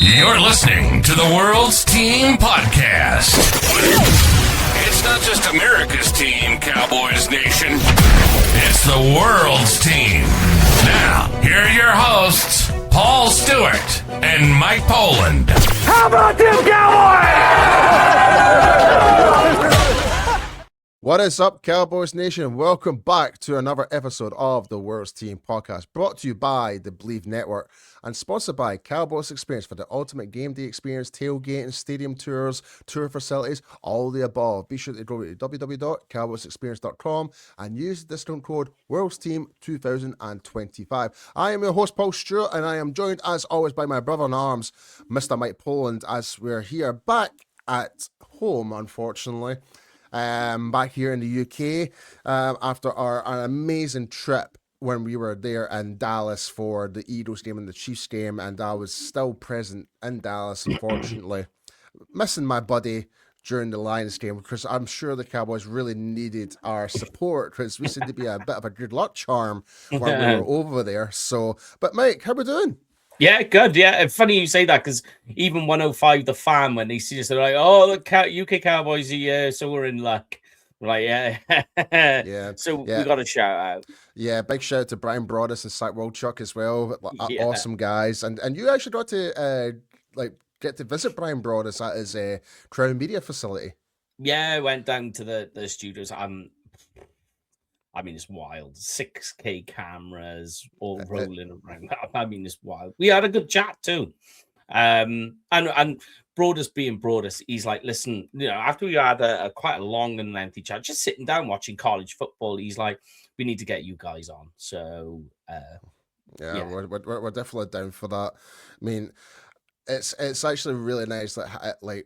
You're listening to the World's Team Podcast. It's not just America's team, Cowboys Nation. It's the world's team. Now, here are your hosts, Paul Stewart and Mike Poland. How about them Cowboys? What is up, Cowboys Nation? Welcome back to another episode of the World's Team Podcast, brought to you by the Believe Network and sponsored by Cowboys Experience for the ultimate game day experience, tailgating, stadium tours, tour facilities, all the above. Be sure to go to www.cowboysexperience.com and use the discount code WorldsTeam2025. I am your host, Paul Stewart, and I am joined, as always, by my brother-in-arms, Mr. Mike Poland, as we're here back at home, unfortunately. Back here in the UK after an amazing trip when we were there in Dallas for the Eagles game and the Chiefs game, and I was still present in Dallas, unfortunately, missing my buddy during the Lions game, because I'm sure the Cowboys really needed our support, because we seemed to be a bit of a good luck charm when we were over there. So, but Mike, how we doing? Yeah, good. Yeah, funny you say that, because even 105 The Fan, when they see us, they're like, "Oh, the UK Cowboys are here, so we're in luck." We're like, yeah, yeah. So we got a shout out. Yeah, big shout out to Brian Broaddus and Zach Wilczuk as well. Awesome guys, and you actually got to get to visit Brian Broaddus at his Crown Media facility. Yeah, I went down to the studios. I mean, it's wild. 6K cameras all rolling around. I mean, it's wild. We had a good chat too. And Broaddus being Broaddus, he's like, listen, after we had a quite a long and lengthy chat, just sitting down watching college football, he's like, we need to get you guys on. So, yeah. We're definitely down for that. I mean, it's actually really nice that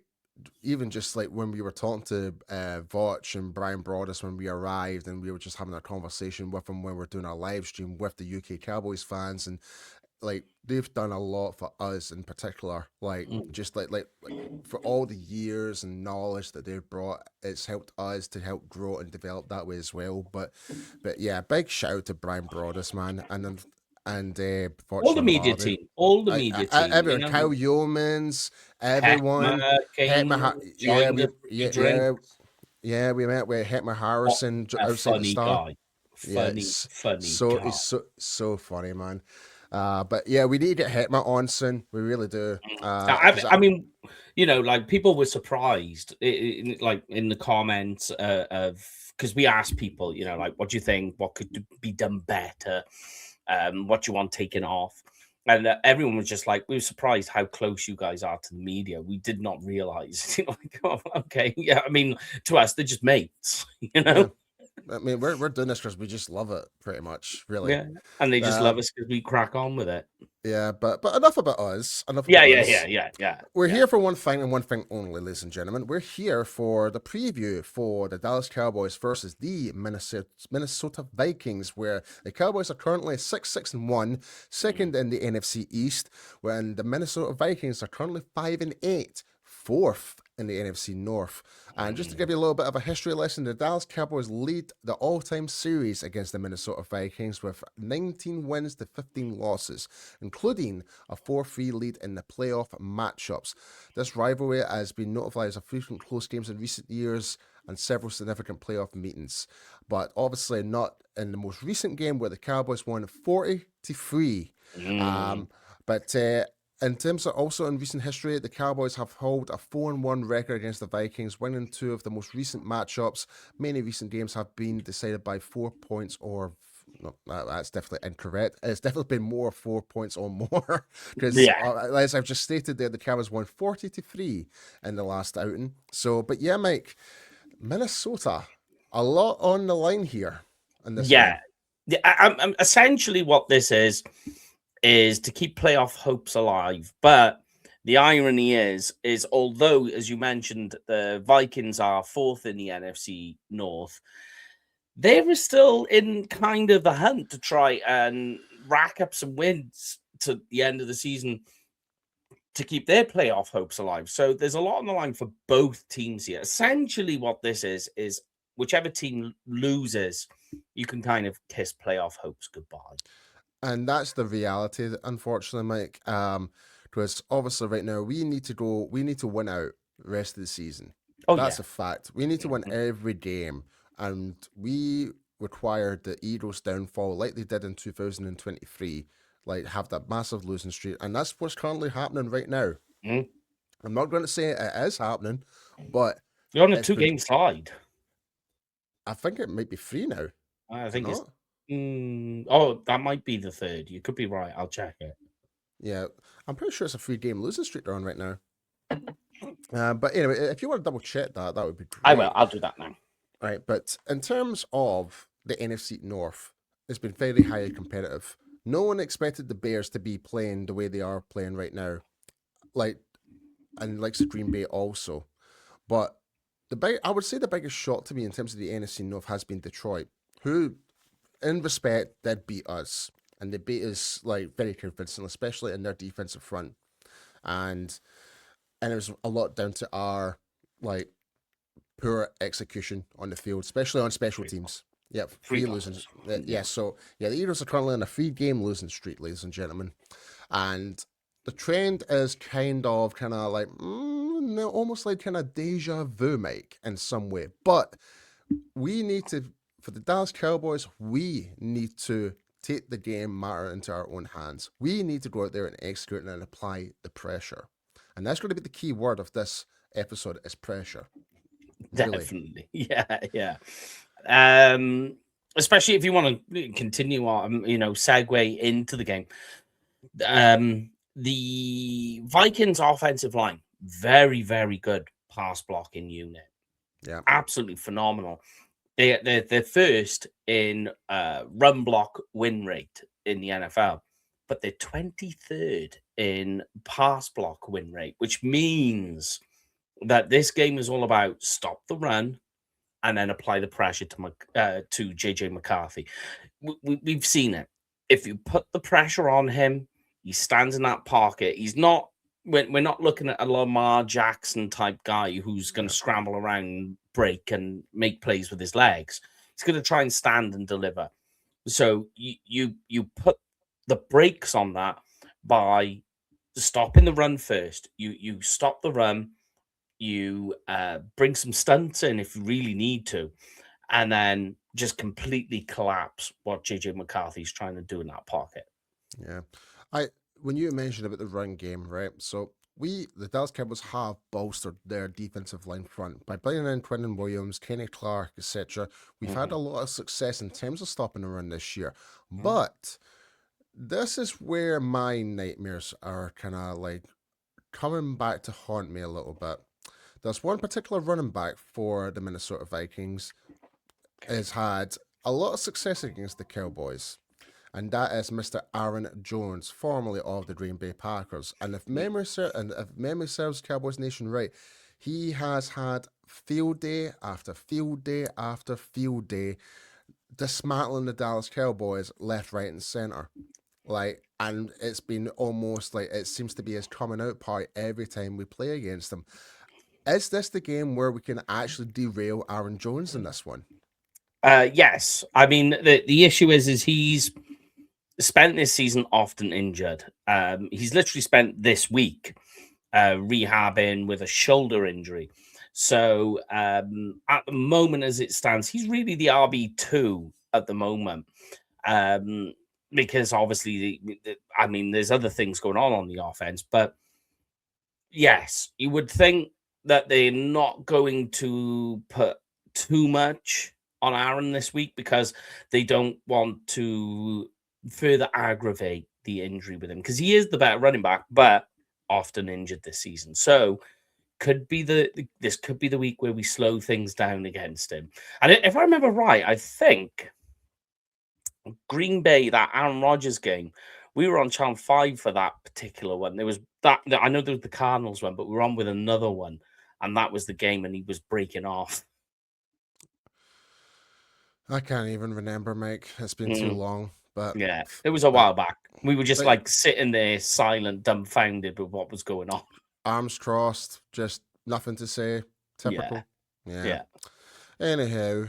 even just like when we were talking to Voch and Brian Broaddus when we arrived, and we were just having a conversation with them when we were doing our live stream with the UK Cowboys fans, and like they've done a lot for us in particular, just like for all the years and knowledge that they've brought, it's helped us to help grow and develop that way as well. But yeah, big shout out to Brian Broaddus, man, and all the media team, everyone, Kyle Yeomans, everyone, we met with Hetma Harrison outside the Star. Funny so guy. He's so funny, man. But yeah, we need to get Hetma on soon. We really do. I mean, like people were surprised, like in the comments because we asked people, like, what do you think? What could be done better? What do you want taken off? And everyone was just like, we were surprised how close you guys are to the media. We did not realize. Like, oh, okay, yeah. I mean, to us, they're just mates, Yeah. I mean, we're doing this because we just love it, pretty much, really. Yeah, and they just love us because we crack on with it. Yeah, but enough about us. Yeah. We're here for one thing and one thing only, ladies and gentlemen. We're here for the preview for the Dallas Cowboys versus the Minnesota Vikings, where the Cowboys are currently 6-1, second in the NFC East, when the Minnesota Vikings are currently 5-8, fourth in the NFC North. And just to give you a little bit of a history lesson, the Dallas Cowboys lead the all-time series against the Minnesota Vikings with 19 wins to 15 losses, including a 4-3 lead in the playoff matchups. This rivalry has been notified as a frequent close games in recent years and several significant playoff meetings, but obviously not in the most recent game where the Cowboys won 40-3. But in terms of also in recent history, the Cowboys have held a 4-1 record against the Vikings, winning 2 of the most recent matchups. Many recent games have been decided by 4 points or... No, that's definitely incorrect. It's definitely been more 4 points or more. Because, as I've just stated there, the Cowboys won 40-3 in the last outing. So, but yeah, Mike, Minnesota, a lot on the line here. In this I'm essentially what this is to keep playoff hopes alive. But the irony is although, as you mentioned, the Vikings are fourth in the NFC North, they were still in kind of the hunt to try and rack up some wins to the end of the season to keep their playoff hopes alive. So there's a lot on the line for both teams here. Essentially what this is whichever team loses, you can kind of kiss playoff hopes goodbye. And that's the reality, unfortunately, Mike. because obviously right now we need to win out the rest of the season. Oh That's yeah. a fact. We need to win every game, and we required the Eagles' downfall like they did in 2023, like have that massive losing streak, and that's what's currently happening right now. Mhm. I'm not going to say it is happening, but You're on a it's been. 2-game slide. I think it might be 3 now. I Is it think it's. not? Oh, that might be the third. You could be right. I'll check it. Yeah, I'm pretty sure it's a 3-game losing streak they're on right now. But anyway, if you want to double check that, that would be great. I will. I'll do that now. All right, but in terms of the NFC North, it's been very highly competitive. No one expected the Bears to be playing the way they are playing right now, like, and likes of Green Bay also. But I would say the biggest shock to me in terms of the NFC North has been Detroit, who, in respect, did beat us, and they beat us like very convincingly, especially in their defensive front, and it was a lot down to our like poor execution on the field, especially on special teams. Yep, Three losing. losses. Yeah, so yeah, the Eagles are currently on a 3-game losing streak, ladies and gentlemen, and the trend is kind of like no, almost like kind of deja vu, Mike, in some way. But we need to, for the Dallas Cowboys, we need to take the game matter into our own hands. We need to go out there and execute and apply the pressure, and that's going to be the key word of this episode: is pressure. Really. Definitely. Yeah. Especially if you want to continue on, segue into the game. The Vikings offensive line, very, very good pass blocking unit. Yeah. Absolutely phenomenal. They're first in run block win rate in the NFL, but they're 23rd in pass block win rate, which means that this game is all about stop the run and then apply the pressure to JJ McCarthy. We've seen it. If you put the pressure on him, he stands in that pocket. He's not. We're not looking at a Lamar Jackson type guy who's going to scramble around, break, and make plays with his legs. He's going to try and stand and deliver. So you put the brakes on that by stopping the run first. You stop the run. You bring some stunts in if you really need to, and then just completely collapse what JJ McCarthy's trying to do in that pocket. Yeah. When you mentioned about the run game, right? So the Dallas Cowboys have bolstered their defensive line front by bringing in Quentin Williams, Kenny Clark, etc. We've had a lot of success in terms of stopping the run this year. But this is where my nightmares are kind of like coming back to haunt me a little bit. There's one particular running back for the Minnesota Vikings has had a lot of success against the Cowboys, and that is Mr. Aaron Jones, formerly of the Green Bay Packers. And if memory serves Cowboys Nation right, he has had field day after field day after field day, dismantling the Dallas Cowboys left, right, and center. And it's been almost like it seems to be his coming out party every time we play against them. Is this the game where we can actually derail Aaron Jones in this one? Yes. I mean, the issue is he's spent this season often injured. He's literally spent this week rehabbing with a shoulder injury. So at the moment, as it stands, he's really the RB2 at the moment. Because obviously, there's other things going on the offense. But yes, you would think that they're not going to put too much on Aaron this week because they don't want to further aggravate the injury with him, because he is the better running back, but often injured this season. So this could be the week where we slow things down against him. And if I remember right, I think Green Bay, that Aaron Rodgers game, we were on Channel 5 for that particular one. There was that I know there was the Cardinals one, but we were on with another one, and that was the game, and he was breaking off. I can't even remember, Mike. It's been too long. But yeah, it was a while back. We were just sitting there, silent, dumbfounded with what was going on. Arms crossed, just nothing to say. Typical. Yeah. Anyhow.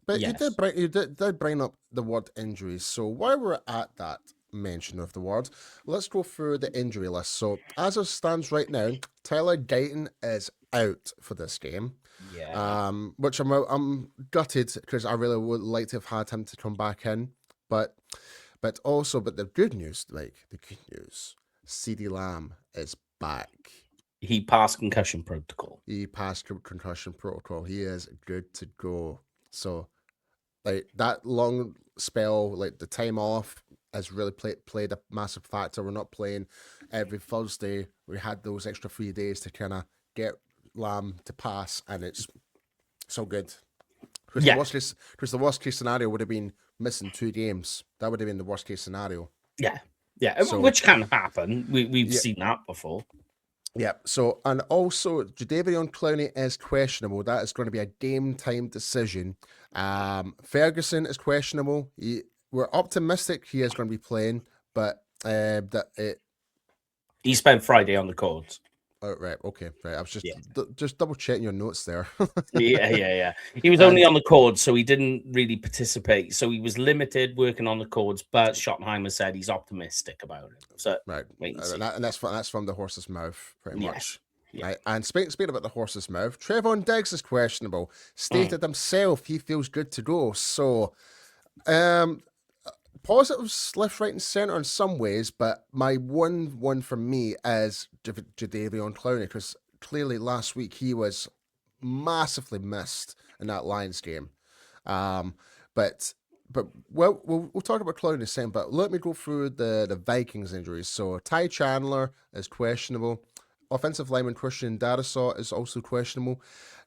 But yes. you did bring up the word injuries. So while we're at that, mention of the word. Let's go through the injury list. So as it stands right now, Tyler Guyton is out for this game. Yeah. Which I'm gutted because I really would like to have had him to come back in. But the good news, CeeDee Lamb is back. He passed concussion protocol. He passed concussion protocol. He is good to go. So, like, that long spell, like the time off, has really played a massive factor. We're not playing every Thursday. We had those extra 3 days to kind of get Lamb to pass, and it's so good. Because the worst case scenario would have been missing 2 games. That would have been the worst case scenario. Yeah. So- Which can happen. We've seen that before. Yeah. So, and also, Jadeveon Clowney is questionable. That is going to be a game time decision. Ferguson is questionable. We're optimistic he is going to be playing, but He spent Friday on the courts. Oh, right. Okay. Right. I was just double checking your notes there. Yeah. He was only on the chords, so he didn't really participate. So he was limited working on the chords, but Schottenheimer said he's optimistic about it. So right. wait and see. And that's from the horse's mouth, pretty much. Yeah. Right. And speaking about the horse's mouth, Trevon Diggs is questionable. Stated himself he feels good to go. So, positives left, right, and center in some ways, but my one for me is Jadeveon Clowney, because clearly last week he was massively missed in that Lions game. But we'll talk about Clowney in a second, but let me go through the Vikings injuries. So Ty Chandler is questionable. Offensive lineman Christian Darrisaw is also questionable.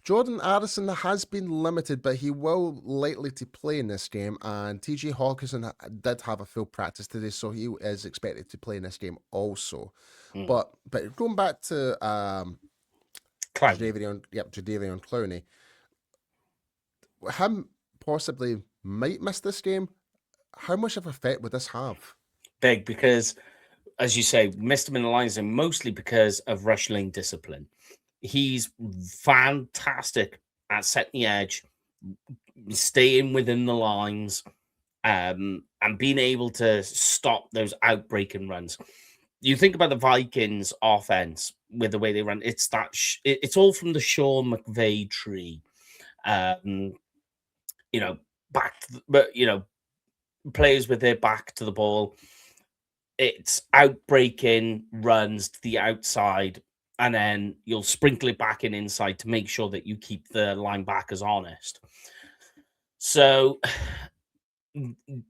Jordan Addison has been limited, but he will likely to play in this game. And TJ Hawkinson did have a full practice today, so he is expected to play in this game also. But going back to Jadeveon Clowney, him possibly might miss this game. How much of an effect would this have? Big, because as you say, missed him in the lines, and mostly because of rush lane discipline. He's fantastic at setting the edge, staying within the lines, and being able to stop those outbreaking runs. You think about the Vikings offense with the way they run, it's that it's all from the Sean McVay tree. Players with their back to the ball. It's outbreaking runs to the outside, and then you'll sprinkle it back in inside to make sure that you keep the linebackers honest. So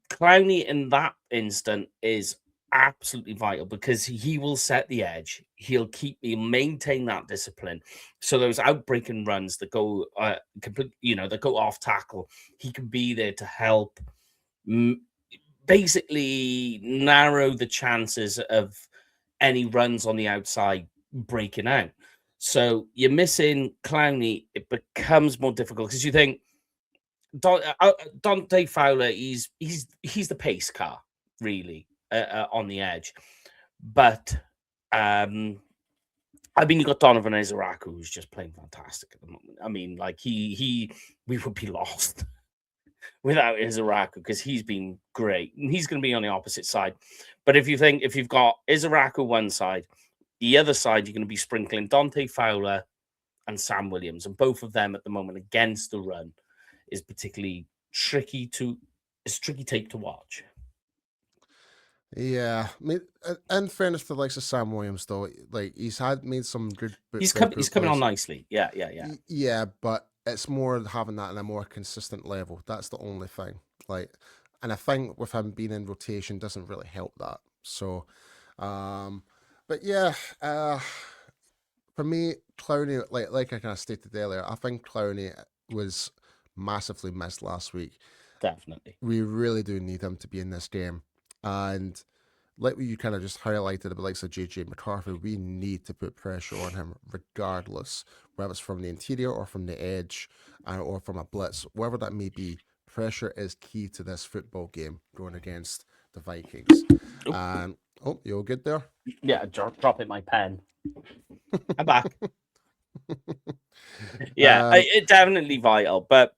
Clowney in that instant is absolutely vital because he will set the edge. He'll maintain that discipline. So those outbreaking runs that go that go off tackle, he can be there to help basically narrow the chances of any runs on the outside breaking out. So you're missing Clowney, it becomes more difficult because you think Dante Fowler, he's the pace car really on the edge, but you got Donovan Ezeraku, who's just playing fantastic at the moment. I mean, like we would be lost without Ezeraku because he's been great and he's going to be on the opposite side. But if you've got Ezeraku one side, the other side, you're going to be sprinkling Dante Fowler and Sam Williams, and both of them at the moment against the run is particularly tricky tape to watch. Yeah, I mean, in fairness to the likes of Sam Williams, though, like he's made some good. He's coming on nicely. Yeah. Yeah, but it's more having that on a more consistent level. That's the only thing. Like, and I think with him being in rotation doesn't really help that. So, but yeah, for me, Clowney, like I kind of stated earlier, I think Clowney was massively missed last week. Definitely, we really do need him to be in this game. And like you kind of just highlighted the likes of JJ McCarthy, we need to put pressure on him regardless, whether it's from the interior or from the edge or from a blitz, wherever that may be. Pressure is key to this football game going against the Vikings. You all good there? Yeah, dropping my pen. I'm back. Yeah, it's definitely vital. But,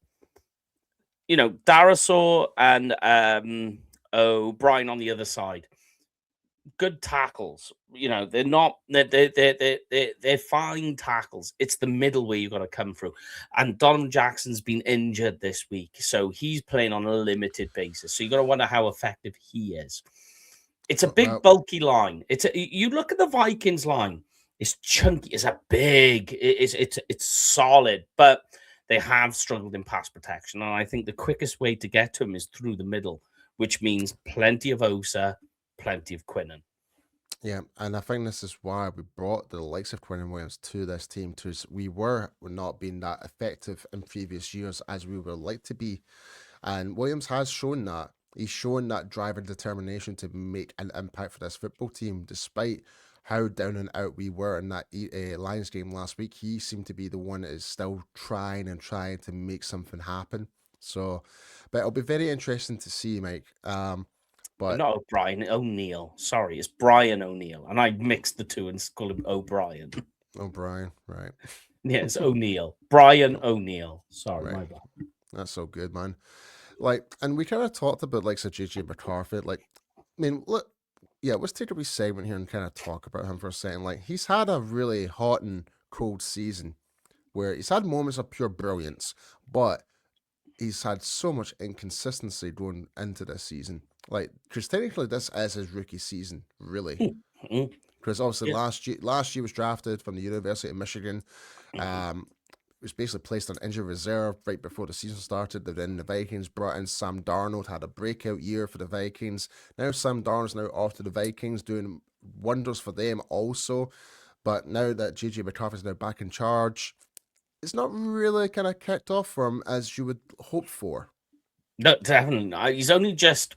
Darrisaw and O'Brien on the other side, good tackles. You know, they're not they're fine tackles. It's the middle where you've got to come through. And Donovan Jackson's been injured this week, so he's playing on a limited basis. So you got to wonder how effective he is. It's a big, bulky line. You look at the Vikings line. It's chunky. It's a big. It's solid, but they have struggled in pass protection. And I think the quickest way to get to him is through the middle, which means plenty of Osa, plenty of Quinnen. Yeah, and I think this is why we brought the likes of Quinnen Williams to this team. We were not being that effective in previous years as we would like to be, and Williams has shown that. He's shown that drive and determination to make an impact for this football team, despite how down and out we were in that Lions game last week. He seemed to be the one that is still trying to make something happen. So, but it'll be very interesting to see, Mike. But not O'Brien, O'Neill. Sorry, it's Brian O'Neill, and I mixed the two and called him O'Brien. O'Brien, right? Yeah, it's O'Neill. Brian O'Neill. Sorry, my bad. That's so good, man. Like, and we kind of talked about like so JJ McCarthy. Like, I mean, look, yeah, let's take a wee segment here and kind of talk about him for a second. Like, he's had a really hot and cold season where he's had moments of pure brilliance, but he's had so much inconsistency going into this season. Like, because technically this is his rookie season, really. Because obviously last year was drafted from the University of Michigan. Was basically placed on injured reserve right before the season started. Then the Vikings brought in Sam Darnold, had a breakout year for the Vikings. Now Sam Darnold's now off to the Vikings, doing wonders for them also. But now that JJ McCarthy's now back in charge, it's not really kind of kicked off for him as you would hope for. No, definitely not. He's only just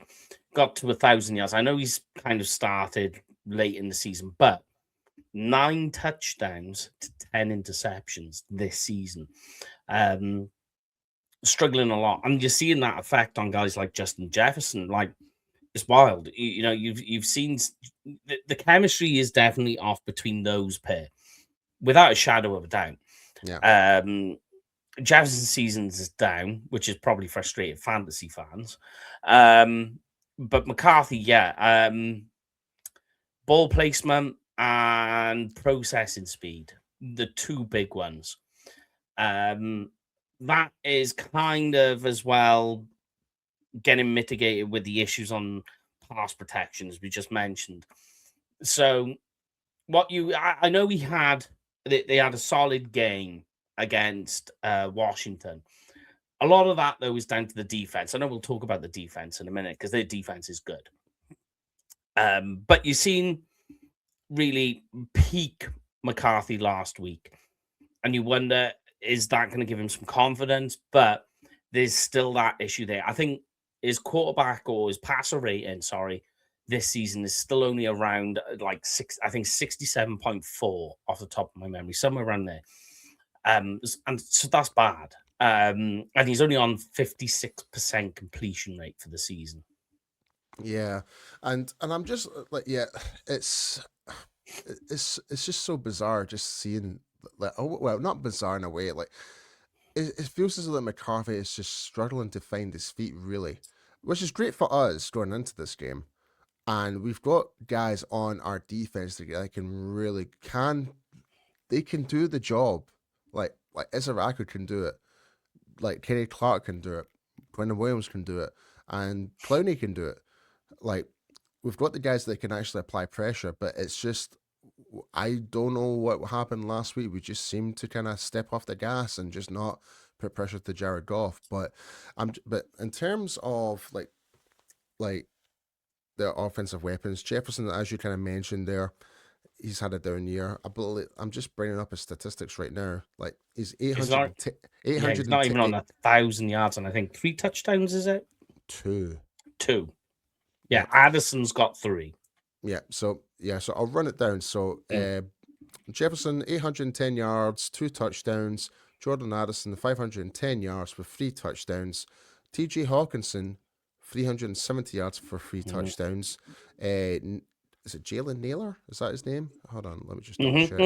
got to 1,000 yards. I know he's kind of started late in the season, but 9 touchdowns to 10 interceptions this season. Struggling a lot. And you're seeing that effect on guys like Justin Jefferson. Like, it's wild. You know, you've seen the chemistry is definitely off between those pair, without a shadow of a doubt. Yeah. Jefferson's seasons is down, which is probably frustrated fantasy fans. But McCarthy, ball placement and processing speed, the two big ones. That is kind of as well getting mitigated with the issues on pass protection, as we just mentioned. So I know they had a solid game against Washington. A lot of that, though, is down to the defense. I know we'll talk about the defense in a minute because their defense is good. But you've seen really peak McCarthy last week, and you wonder, is that going to give him some confidence? But there's still that issue there. I think his quarterback or his passer rating, this season is still only around like 67.4 off the top of my memory, somewhere around there. And so that's bad. And he's only on 56% completion rate for the season. Yeah, and I'm just like, it's just so bizarre just seeing like, not bizarre in a way, like it feels as though McCarthy is just struggling to find his feet, really, which is great for us going into this game. And we've got guys on our defense that can do the job. Like Izaraku can do it, like Kenny Clark can do it, Brendan Williams can do it, and Clowney can do it. Like, we've got the guys that can actually apply pressure, but it's just, I don't know what happened last week. We just seemed to kind of step off the gas and just not put pressure to Jared Goff. But in terms of like the offensive weapons, Jefferson, as you kind of mentioned there, he's had a down year. I believe I'm just bringing up his statistics right now. Like, he's 800. He's not even on 1,000 yards, and I think 3 touchdowns. Is it 2? Yeah, Addison's got 3. So I'll run it down. So Jefferson, 810 yards, 2 touchdowns. Jordan Addison, 510 yards with 3 touchdowns. TJ Hawkinson, 370 yards for 3 touchdowns. Is it Jalen Naylor? Is that his name? Hold on, let me just double check.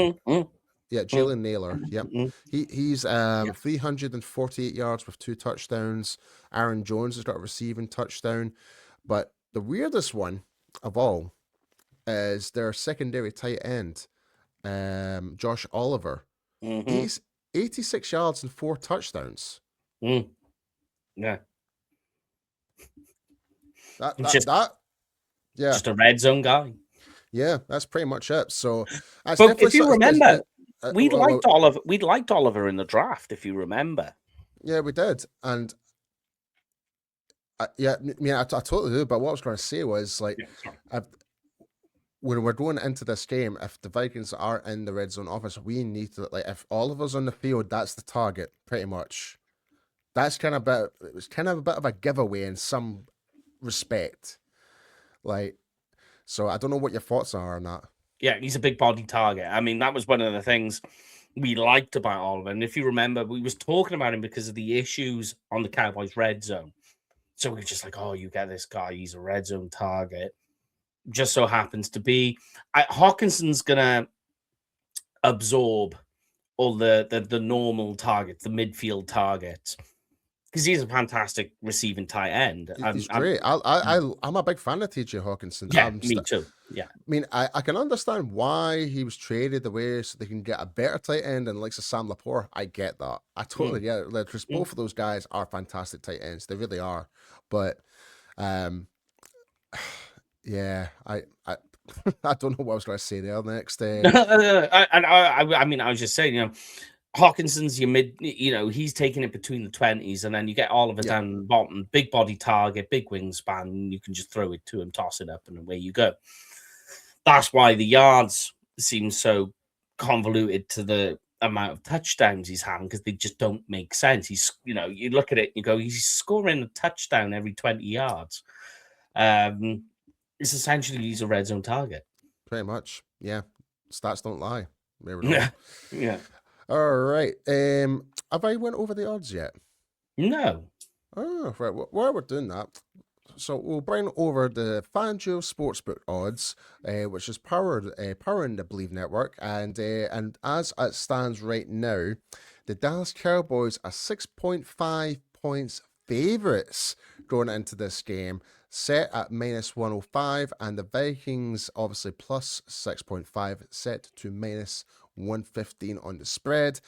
Yeah, Jalen Naylor. Yep. He's 348 yards with 2 touchdowns. Aaron Jones has got a receiving touchdown. But the weirdest one of all is their secondary tight end, Josh Oliver. He's 86 yards and 4 touchdowns. Yeah. Just a red zone guy. Yeah, that's pretty much it. So, but if you remember, we liked Oliver in the draft. If you remember, yeah, we did, and I totally do. But what I was going to say was like, when we're going into this game, if the Vikings are in the red zone offense, we need to if Oliver's on the field, that's the target, pretty much. That's kind of it was kind of a bit of a giveaway in some respect, So I don't know what your thoughts are on that. Yeah, he's a big body target. I mean, that was one of the things we liked about Oliver. And if you remember, we was talking about him because of the issues on the Cowboys red zone. So we were just like, oh, you get this guy, he's a red zone target. Just so happens to be. Hawkinson's going to absorb all the normal targets, the midfield targets. Because he's a fantastic receiving tight end. He's great. I'm a big fan of TJ Hawkinson. Yeah, me too. Yeah. I mean, I can understand why he was traded away so they can get a better tight end and like Sam Lepore. I get that. I totally get it. Because both of those guys are fantastic tight ends. They really are. But, yeah, I don't know what I was going to say there next. I mean, I was just saying, Hawkinson's your mid, he's taking it between the 20s, and then you get Oliver down the bottom, big body target, big wingspan, and you can just throw it to him, toss it up, and away you go. That's why the yards seem so convoluted to the amount of touchdowns he's having, because they just don't make sense. He's, you look at it and you go, he's scoring a touchdown every 20 yards. It's essentially he's a red zone target. Pretty much, yeah. Stats don't lie. Yeah. All right. Have I went over the odds yet? No. Oh, right. While we're doing that, so we'll bring over the FanDuel Sportsbook odds, which is powering the Believe Network, and as it stands right now, the Dallas Cowboys are 6.5 points favorites going into this game, set at minus 105, and the Vikings obviously plus 6.5, set to minus 115 on the spread.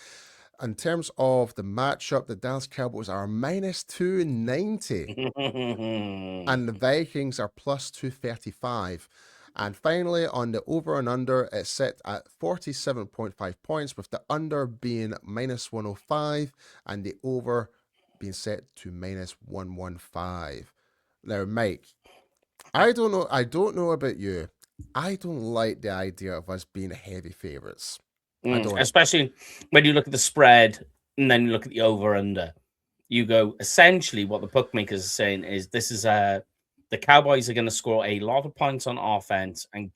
In terms of the matchup, the Dallas Cowboys are minus 290 and the Vikings are plus 235. And finally, on the over and under, it's set at 47.5 points, with the under being minus 105 and the over being set to minus 115. Now, Mike, I don't know about you. I don't like the idea of us being heavy favorites. Especially when you look at the spread and then you look at the over-under. You go, essentially what the bookmakers are saying is this is the Cowboys are going to score a lot of points on offense and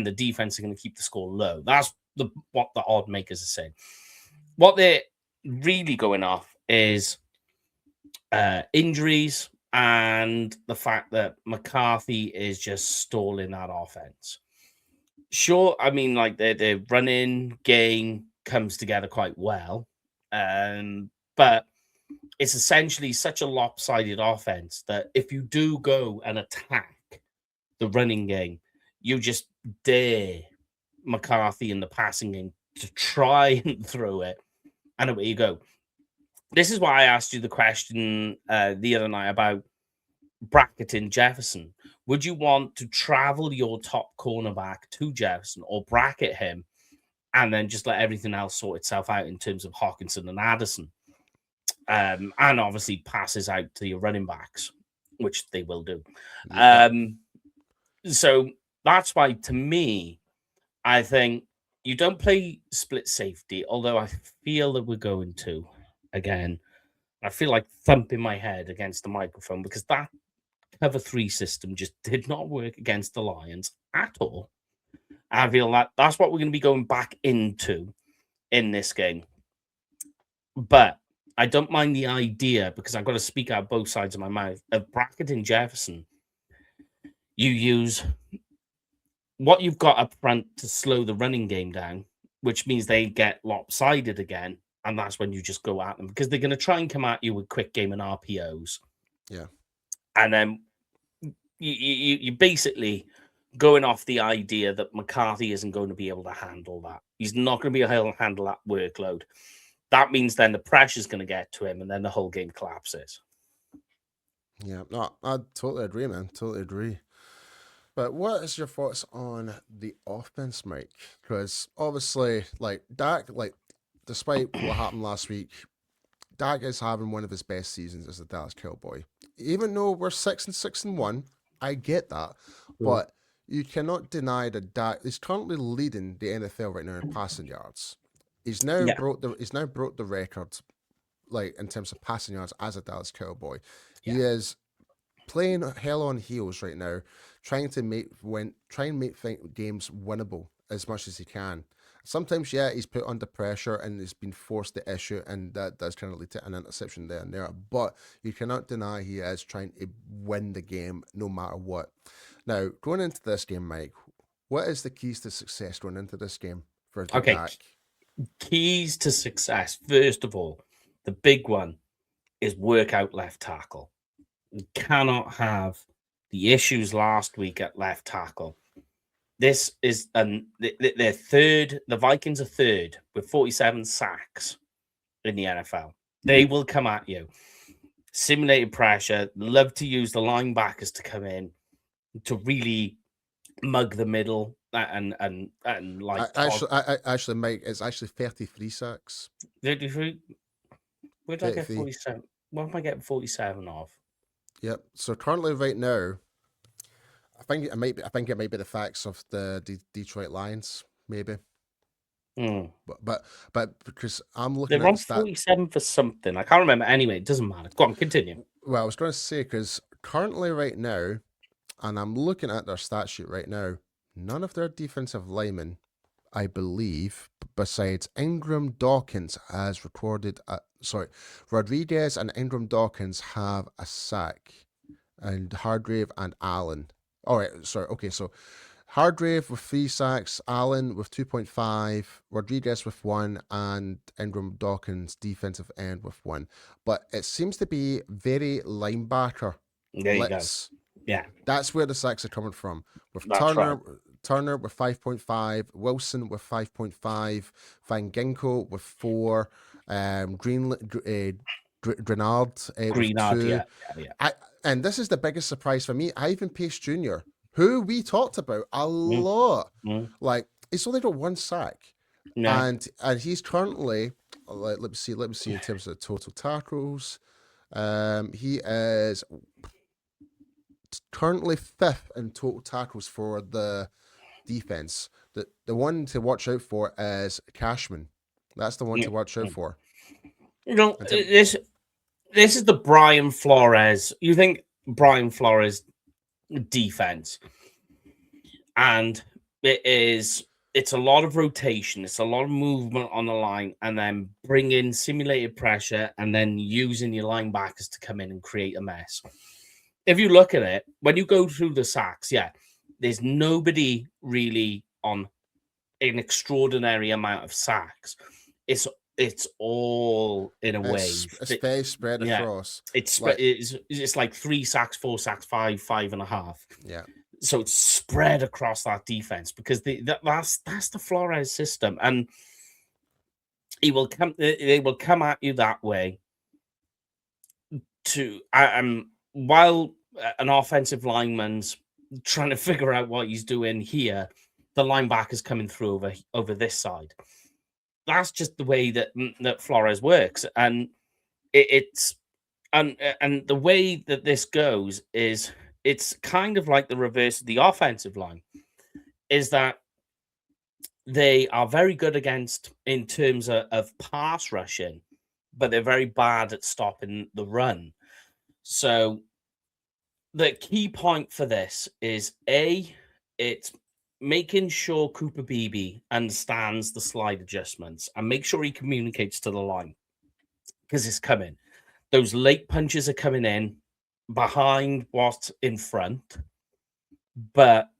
the defense are going to keep the score low. That's what the odd makers are saying. What they're really going off is injuries and the fact that McCarthy is just stalling that offense. Sure, I mean, like their running game comes together quite well, but it's essentially such a lopsided offense that if you do go and attack the running game, you just dare McCarthy in the passing game to try and throw it, and away you go. This is why I asked you the question the other night about bracketing Jefferson. Would you want to travel your top cornerback to Jefferson or bracket him and then just let everything else sort itself out in terms of Hawkinson and Addison? And obviously passes out to your running backs, which they will do. So that's why, to me, I think you don't play split safety, although I feel that we're going to again. I feel like thumping my head against the microphone because that cover 3 system just did not work against the Lions at all. I feel that that's what we're going to be going back into in this game. But I don't mind the idea, because I've got to speak out both sides of my mouth, of bracketing Jefferson. You use what you've got up front to slow the running game down, which means they get lopsided again. And that's when you just go at them, because they're going to try and come at you with quick game and RPOs. Yeah. And then you basically going off the idea that McCarthy isn't going to be able to handle that. He's not going to be able to handle that workload. That means then the pressure's going to get to him, and then the whole game collapses. Yeah, no, I totally agree, man. Totally agree. But what is your thoughts on the offense, Mike? Because obviously, like Dak, like despite what happened last week, Dak is having one of his best seasons as a Dallas Cowboy. Even though we're 6-6-1, I get that, but you cannot deny that Dak is currently leading the NFL right now in passing yards. He's now broke the record, like in terms of passing yards as a Dallas Cowboy. Yeah. He is playing hell on heels right now, trying to make games winnable as much as he can. Sometimes, yeah, he's put under pressure and he's been forced to issue, and that does kind of lead to an interception there and there. But you cannot deny he is trying to win the game no matter what. Now, going into this game, Mike, what is the keys to success going into this game for Dak? Keys to success. First of all, the big one is work out left tackle. You cannot have the issues last week at left tackle. This is they're third. The Vikings are third with 47 sacks in the NFL. They will come at you. Simulated pressure. Love to use the linebackers to come in to really mug the middle and like. Actually, Mike, it's actually 33 sacks. 33. Where did I get 47? What am I getting 47 of? Yep. So currently, right now, I think it might be the facts of the Detroit Lions, maybe. But because I'm looking they're on 47 for something. I can't remember. Anyway, it doesn't matter. Go on, continue. Well, I was going to say, because currently right now, and I'm looking at their stat sheet right now, none of their defensive linemen, I believe, besides Ingram Dawkins has recorded. Rodriguez and Ingram Dawkins have a sack, and Hargrave and Allen. All right, sorry. Okay, so Hargrave with 3 sacks, Allen with 2.5, Rodriguez with 1, and Ingram Dawkins, defensive end, with 1. But it seems to be very linebacker blitz. Yeah. That's where the sacks are coming from. With Turner with 5.5, Wilson with 5.5, Van Ginkel with 4, Grenard with 2. Yeah. And this is the biggest surprise for me. Ivan Pace Jr., who we talked about a lot. Like, he's only got 1 sack. Yeah. And he's currently, let me see in terms of total tackles. He is currently 5th in total tackles for the defense. The one to watch out for is Cashman. That's the one to watch out for. You know, this is the Brian Flores. You think Brian Flores defense, and it's a lot of rotation, it's a lot of movement on the line, and then bring in simulated pressure, and then using your linebackers to come in and create a mess. If you look at it, when you go through the sacks, there's nobody really on an extraordinary amount of sacks. It's all in a wave. It's very spread across. It's like 3 sacks, 4 sacks, 5.5. Yeah. So it's spread across that defense because that's the Flores system, and they will come at you that way. While an offensive lineman's trying to figure out what he's doing here, the linebacker's coming through over this side. That's just the way that Flores works, and and the way that this goes is it's kind of like the reverse of the offensive line, is that they are very good against in terms of pass rushing, but they're very bad at stopping the run. So the key point for this is it's making sure Cooper Beebe understands the slide adjustments and make sure he communicates to the line, because it's coming. Those late punches are coming in behind what's in front, but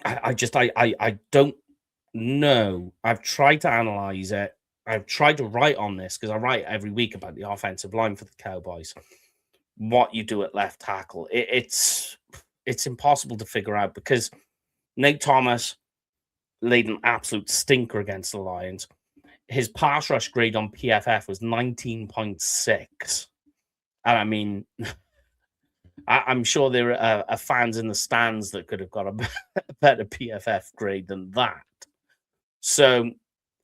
I don't know. I've tried to analyze it. I've tried to write on this because I write every week about the offensive line for the Cowboys. What you do at left tackle, it's it's impossible to figure out because Nate Thomas laid an absolute stinker against the Lions. His pass rush grade on PFF was 19.6. And I mean, I'm sure there are fans in the stands that could have got a better PFF grade than that. So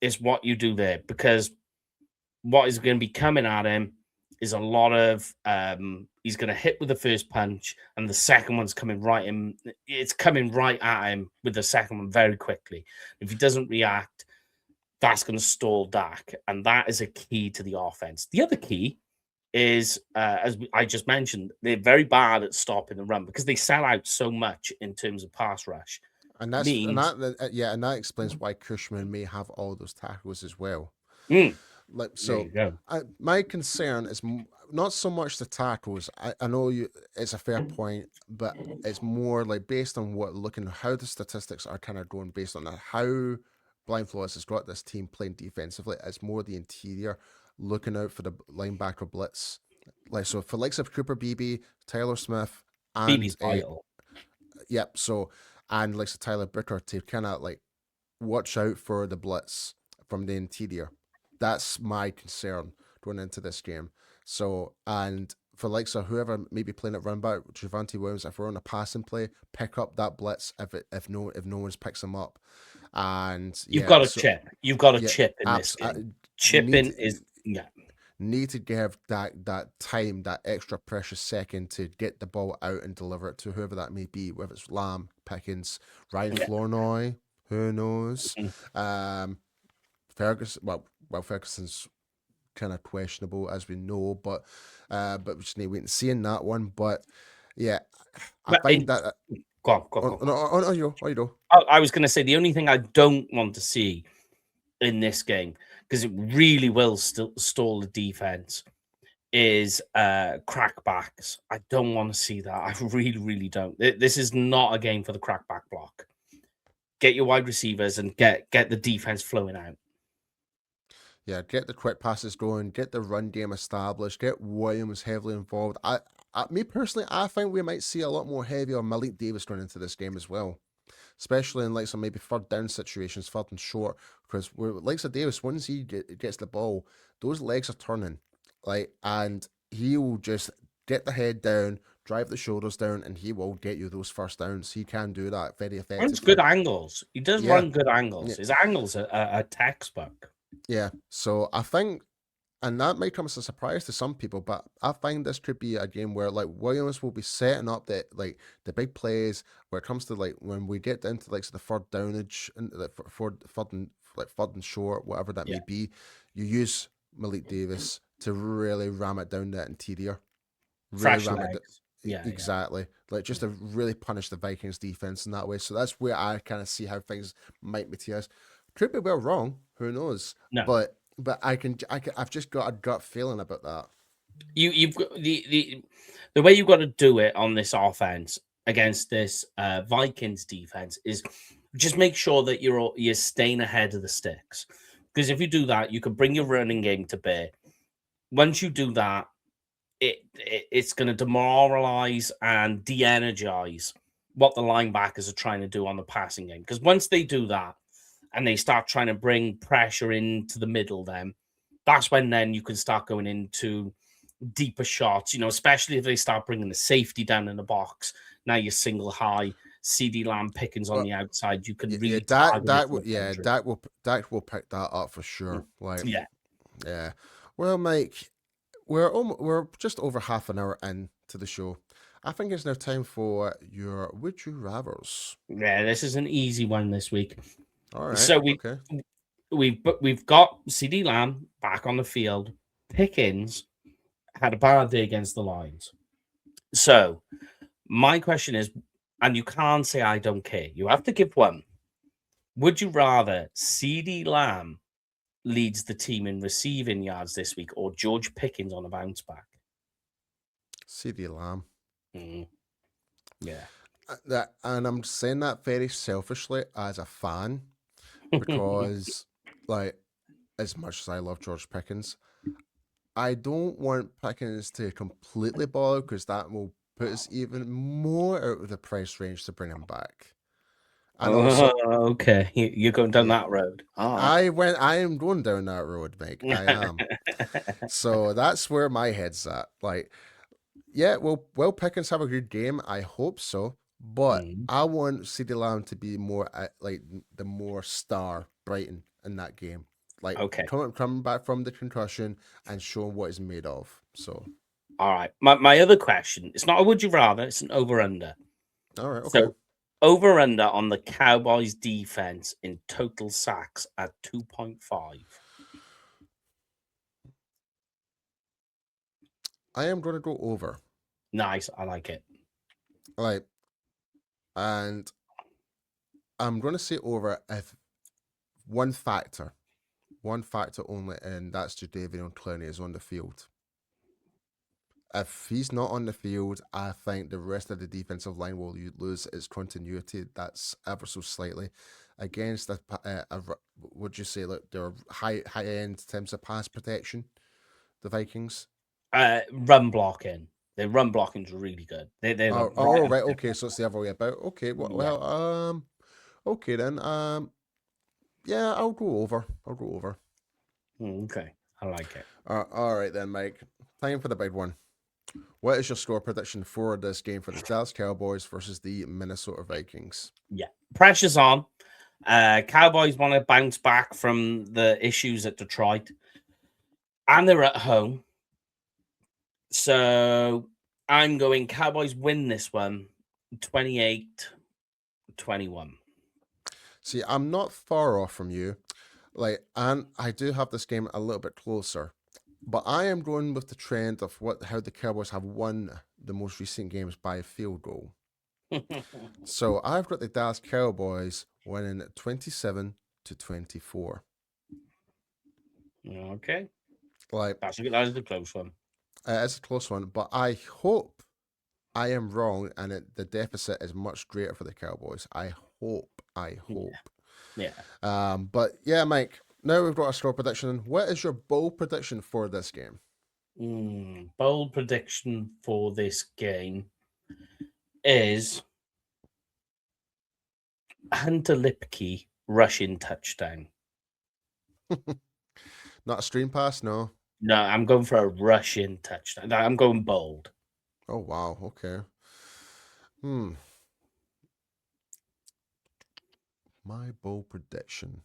it's what you do there, because what is going to be coming at him is a lot of he's going to hit with the first punch, and the second one's coming right in. It's coming right at him with the second one very quickly. If he doesn't react, that's going to stall Dak, and that is a key to the offense. The other key is, I just mentioned, they're very bad at stopping the run because they sell out so much in terms of pass rush. And that explains why Cushman may have all those tackles as well. Like, so my concern is not so much the tackles. I know it's a fair point, but it's more like based on how the statistics are kind of going based on that, how Blind Flawless has got this team playing defensively. It's more the interior, looking out for the linebacker blitz. Like, so for likes of Cooper Beebe, Tyler Smith, and Beebe's vital. Yep. So, and like Tyler Booker to kind of like watch out for the blitz from the interior. That's my concern going into this game. So, and for likes of whoever may be playing at run back, Javonte Williams, if we're on a passing play, pick up that blitz if no one picks him up. And you've got a chip. You've got a chip in this game. Chipping is need to give that time, that extra precious second to get the ball out and deliver it to whoever that may be, whether it's Lamb, Pickens, Ryan Flournoy, who knows. Ferguson's kind of questionable, as we know, but we just need to wait and see in that one. But yeah, I find that. Go on. No, you go. I was going to say the only thing I don't want to see in this game, because it really will stall the defense, is crackbacks. I don't want to see that. I really, really don't. This is not a game for the crackback block. Get your wide receivers and get the defense flowing out. Yeah, get the quick passes going, get the run game established, get Williams heavily involved. Me personally, I think we might see a lot more heavy on Malik Davis going into this game as well, especially in like some maybe third down situations, third and short, because like Davis, once he gets the ball, those legs are turning, and he will just get the head down, drive the shoulders down, and he will get you those first downs. He can do that very effectively. Runs good angles. He does run good angles. Yeah. His angles are a textbook. Yeah, so I think, and that might come as a surprise to some people, but I find this could be a game where like Williams will be setting up the big plays where it comes to like when we get into like the third downage and third and short, whatever that may be. You use Malik Davis to really ram it down that interior. Fresh legs. Exactly. Like just to really punish the Vikings defense in that way. So that's where I kind of see how things might materialize. Could be well wrong. Who knows? No. But I've just got a gut feeling about that. You've got the way you've got to do it on this offense against this Vikings defense is just make sure that you're staying ahead of the sticks. Because if you do that, you can bring your running game to bear. Once you do that, it's going to demoralize and de-energize what the linebackers are trying to do on the passing game. Because once they do that, and they start trying to bring pressure into the middle, that's when then you can start going into deeper shots, especially if they start bringing the safety down in the box. Now you're single high, CD Lamb, Pickens on the outside. You can really Dak will pick that up for sure. Yeah. Well, Mike, we're just over half an hour into the show. I think it's now time for your Would You Rathers. Yeah, this is an easy one this week. All right. So we've got CD Lamb back on the field. Pickens had a bad day against the Lions. So my question is, and you can't say I don't care. You have to give one. Would you rather CD Lamb leads the team in receiving yards this week, or George Pickens on a bounce back? CD Lamb. Yeah. And I'm saying that very selfishly as a fan. Because, as much as I love George Pickens, I don't want Pickens to completely ball out because that will put us even more out of the price range to bring him back. And also, okay, you're going down that road. All right. I am going down that road, Mike. I am. So that's where my head's at. Like, yeah, Will Pickens have a good game. I hope so. But I want CeeDee Lamb to be more like the more star Brighton in that game. Like, Okay. coming back from the concussion and showing what he's made of. So, All right. My other question, it's not a would you rather, it's an over-under. all right, okay. So, over-under on the Cowboys defense in total sacks at 2.5. I am going to go over. Nice. I like it. Like, and I'm going to say over if one factor only, and that's Jadeveon Clowney is on the field. If he's not on the field, I think the rest of the defensive line will lose its continuity. That's ever so slightly against would you say, like, they're high end in terms of pass protection, the Vikings? Run blocking. Their run blocking is really good. They right. Okay, so it's the other way about. Okay, well, okay then. Yeah, I'll go over. Okay, I like it. All right then, Mike. Time for the big one. What is your score prediction for this game for the Dallas Cowboys versus the Minnesota Vikings? Yeah, pressure's on. Cowboys want to bounce back from the issues at Detroit, and they're at home. So I'm going Cowboys win this one 28-21. See, I'm not far off from you. Like, and I do have this game a little bit closer. But I am going with the trend of how the Cowboys have won the most recent games by a field goal. So I've got the Dallas Cowboys winning 27-24. Okay. Like, that is a close one. It's a close one, but I hope I am wrong and the deficit is much greater for the Cowboys. I hope. Yeah. But yeah, Mike, now we've got a score prediction. What is your bold prediction for this game? Bold prediction for this game is Hunter Lipke rushing touchdown. Not a stream pass, no. No, I'm going for a rushing touchdown. I'm going bold. Oh wow, okay. My bold prediction.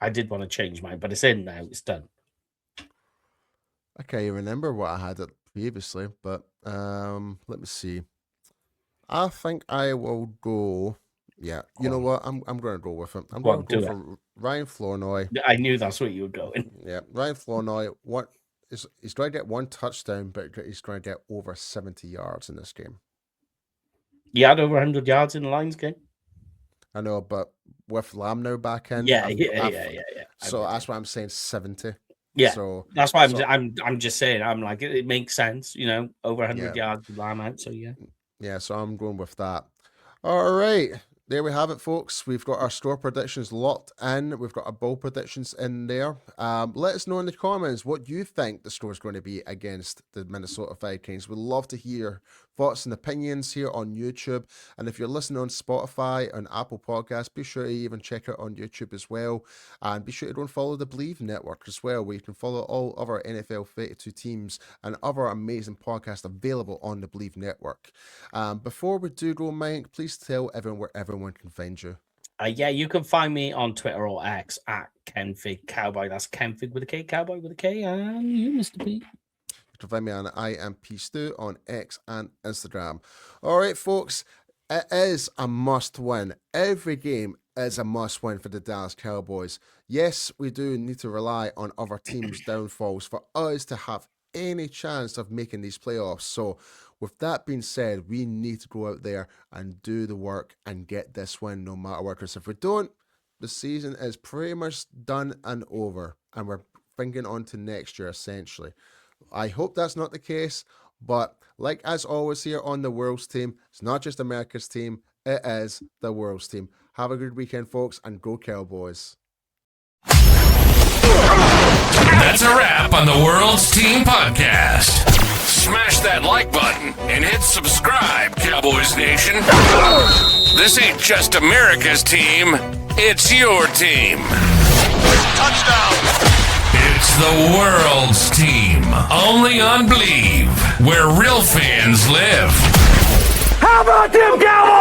I did want to change mine, but it's in now. It's done. I can't even remember what I had it previously, but let me see. I think I will go. Yeah, you know what? I'm going to go with it. I'm going to go for Ryan Flournoy. I knew that's where you were going. Yeah, Ryan Flournoy. He's going to get one touchdown, but he's going to get over 70 yards in this game. He had over 100 yards in the Lions game. I know, but with Lamb now back in, yeah. So that's why I'm saying 70. Yeah, so that's why I'm just saying. I'm like, it makes sense, over 100 yards with Lamb out. So yeah. Yeah, so I'm going with that. All right. There we have it, folks. We've got our score predictions locked in. We've got our bowl predictions in there. Let us know in the comments what you think the score is going to be against the Minnesota Vikings. We'd love to hear thoughts and opinions here on YouTube. And if you're listening on Spotify and Apple Podcasts, be sure to even check out on YouTube as well. And be sure to go and follow the Believe Network as well, where you can follow all of our NFL 32 teams and other amazing podcasts available on the Believe Network. Before we do go, Mike, please tell everyone where everyone can find you. Yeah, you can find me on Twitter or X at Kenfig Cowboy. That's Kenfig with a K, Cowboy with a K, and you, Mr. P. You can find me on IMP on X and Instagram. All right, folks, it is a must win. Every game is a must win for the Dallas Cowboys. Yes, we do need to rely on other teams' downfalls for us to have any chance of making these playoffs. So with that being said, we need to go out there and do the work and get this win no matter what. Because if we don't, the season is pretty much done and over, and we're thinking on to next year essentially. I hope that's not the case, but like as always here on the World's Team, it's not just America's team, it is the World's Team. Have a good weekend, folks, and go Cowboys. That's a wrap on the World's Team Podcast. Smash that like button and hit subscribe, Cowboys Nation. This ain't just America's team, it's your team. Touchdown! It's the World's Team, only on Believe, where real fans live. How about them Cowboys?